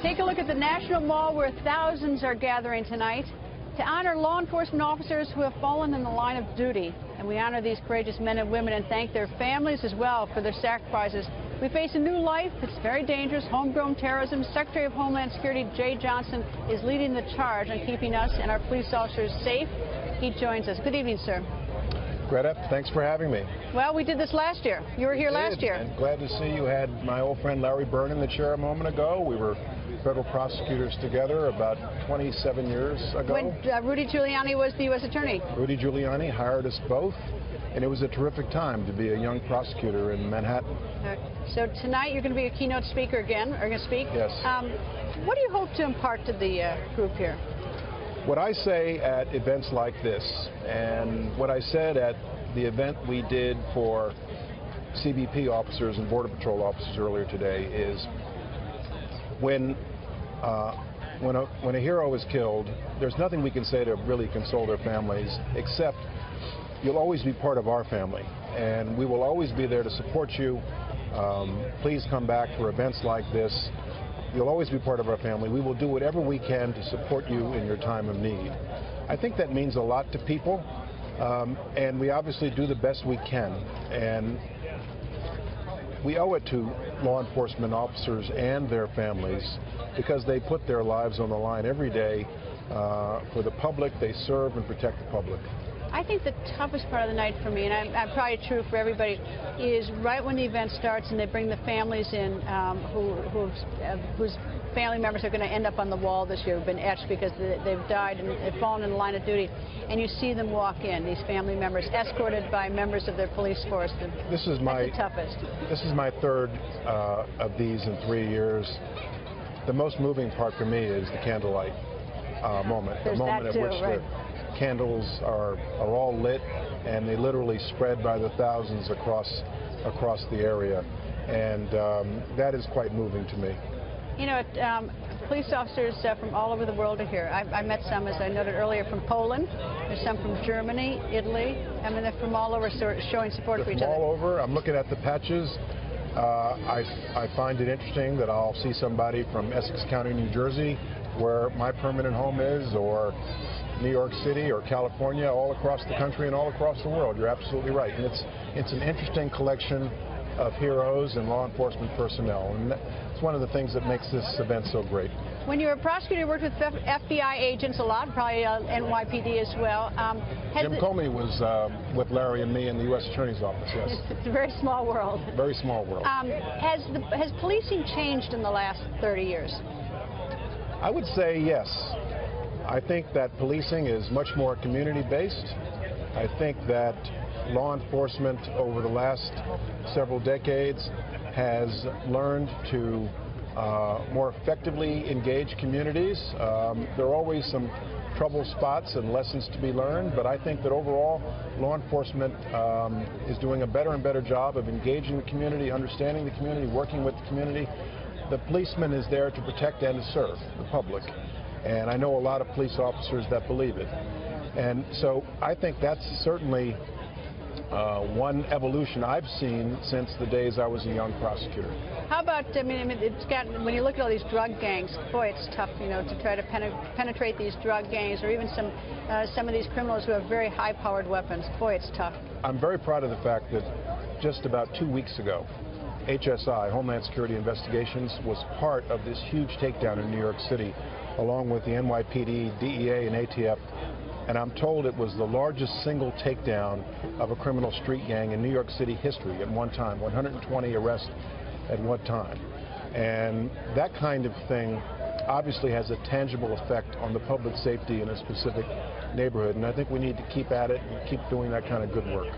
Take a look at the National Mall where thousands are gathering tonight to honor law enforcement officers who have fallen in the line of duty. And we honor these courageous men and women and thank their families as well for their sacrifices. We face a new life. It's very dangerous. Homegrown terrorism. Secretary of Homeland Security Jeh Johnson is leading the charge on keeping us and our police officers safe. He joins us. Good evening, sir. Greta, thanks for having me. Well, we did this last year. You were here last year. And glad to see you had my old friend Larry Byrne in the chair a moment ago. We were federal prosecutors together about 27 years ago. When Rudy Giuliani was the U.S. Attorney. Rudy Giuliani hired us both, and it was a terrific time to be a young prosecutor in Manhattan. So tonight you're going to be a keynote speaker again, or going to speak. Yes. What do you hope to impart to the group here? What I say at events like this, and what I said at the event we did for CBP officers and Border Patrol officers earlier today, is when a hero is killed, there's nothing we can say to really console their families, except you'll always be part of our family, and we will always be there to support you. Please come back for events like this. You'll always be part of our family. We will do whatever we can to support you in your time of need. I think that means a lot to people, and we obviously do the best we can. And we owe it to law enforcement officers and their families because they put their lives on the line every day for the public. They serve and protect the public. I think the toughest part of the night for me, and I'm probably true for everybody, is right when the event starts and they bring the families in whose family members are going to end up on the wall this year, who've been etched because they've died and they've fallen in the line of duty, and you see them walk in, these family members, escorted by members of their police force. That's the toughest. This is my third of these in 3 years. The most moving part for me is the candlelight moment. There's the moment that too, at which right. the candles are all lit, and they literally spread by the thousands across the area, and that is quite moving to me. You know, police officers from all over the world are here. I met some, as I noted earlier, from Poland. There's some from Germany, Italy. I mean, they're from all over showing support for each other. All over. I'm looking at the patches. I find it interesting that I'll see somebody from Essex County, New Jersey, where my permanent home is, or New York City or California, all across the country and all across the world. You're absolutely right. And it's an interesting collection of heroes and law enforcement personnel. And it's one of the things that makes this event so great. When you were a prosecutor, you worked with FBI agents a lot, probably NYPD as well. Jim Comey was with Larry and me in the U.S. Attorney's Office, yes. It's a very small world. Very small world. Has policing changed in the last 30 years? I would say yes. I think that policing is much more community-based. I think that law enforcement over the last several decades has learned to more effectively engage communities. There are always some trouble spots and lessons to be learned, but I think that overall law enforcement is doing a better and better job of engaging the community, understanding the community, working with the community. The policeman is there to protect and to serve the public. And I know a lot of police officers that believe it. And so I think that's certainly one evolution I've seen since the days I was a young prosecutor. How about, I mean, when you look at all these drug gangs, boy, it's tough, you know, to try to penetrate these drug gangs, or even some of these criminals who have very high-powered weapons. Boy, it's tough. I'm very proud of the fact that just about 2 weeks ago, HSI, Homeland Security Investigations, was part of this huge takedown in New York City, along with the NYPD, DEA, and ATF. And I'm told it was the largest single takedown of a criminal street gang in New York City history at one time, 120 arrests at one time. And that kind of thing obviously has a tangible effect on the public safety in a specific neighborhood. And I think we need to keep at it and keep doing that kind of good work.